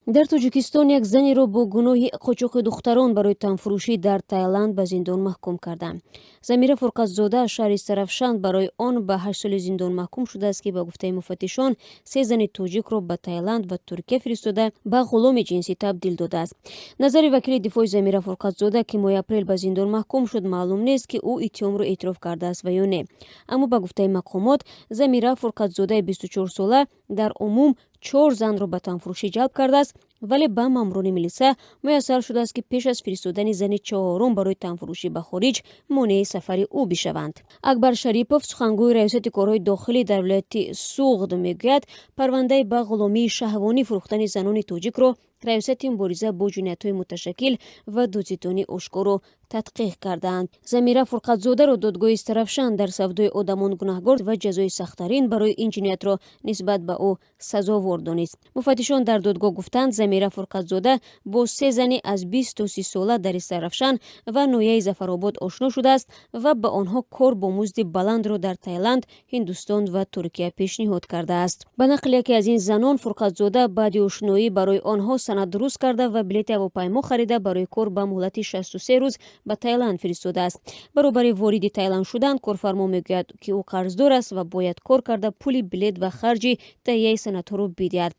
дар Тоҷикистон як занеро бо гуноҳи қочоқи духтарон барои танфурӯшӣ дар Таиланд ба зиндон маҳкум карданд. Замира Фурқатзода аз шаҳри Сарафшанд барои он ба 8 соли зиндон маҳкум шудааст, ки ба гуфтаи муфаттишон 3 зани тоҷикро ба Таиланд ва Туркия фиристода ба ғуломи ҷинсӣ табдил додааст. Назари вакили дифои Замира Фурқатзода, ки моҳи апрел ба зиндон маҳкум шуд, маълум нест, ки ӯ иттиҳомро эътироф кардааст ва ё не. Аммо ба гуфтаи мақомот, Замира Фурқатзодаи 24 сола дар умум 4 занро ба танфурӯшӣ ҷалб кардааст, вале ба маъмурони милиса муяссар шудааст, ки пеш аз фиристодани зани чаҳорум барои танфурӯшӣ ба хориҷ монеи сафари ӯ бишаванд. Акбар Шарипов, сухангӯи раёсати корҳои дохилӣ дар вилояти Суғд, мегӯяд, парвандаи ба ғуломии шаҳвонӣ фурӯхтани занони тоҷикро раёсати мубориза бо ҷиноятҳои муташаккил ва дузитони ошкоро тадқиқ кардаанд. Замира Фурқатзодаро додгоҳи Сарафшанд дар савдои одамон гунаҳгор ва ҷазои сахттарин барои ин ҷиноятро нисбат ба ӯ сазовор донист. Муфаттишон дар додгоҳ гуфтанд, Замира Фурқатзода бо 3 зани аз 20 то 30 сола дар Сарафшан ва ноҳияи Зафаробод ошно шудааст ва ба онҳо кор бо музди баландро дар Таиланд, Ҳиндустон ва Туркия пешниҳод кардааст. Ба нақли яке аз ин занон, Фурқатзода баъди ошноӣ барои онҳо санад дуруст карда ва билети ҳавопаймо харида барои кор ба муҳлати 63 рӯз ба Таиланд фиристодааст. баробари вориди Таиланд шудан, корфармо мегӯяд, ки ӯ қарздор аст ва бояд кор карда пули билет ва харҷи таҳияи санадҳоро бидиҳад.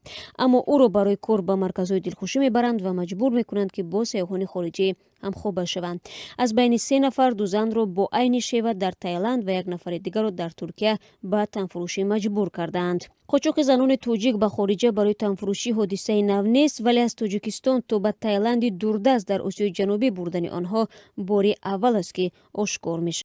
Аммо ӯро барои кор ба марказҳои дилхушӣ мебаранд ва маҷбур мекунанд, ки бо сайёҳони хориҷӣ ҳамхоба шаванд. Аз байни 3 нафар 2 занро бо айни шева дар Таиланд ва 1 нафари дигарро дар Туркия ба танфурӯшӣ маҷбур кардаанд. қочоқи занони тоҷик ба хориҷа барои танфурӯшӣ ҳодисаи нав нест, вале аз Тоҷикистон то ба Таиланди дурдаст дар Осиёи ҷанубӣ бурдани онҳо бори аввал аст, ки ошкор мешавад.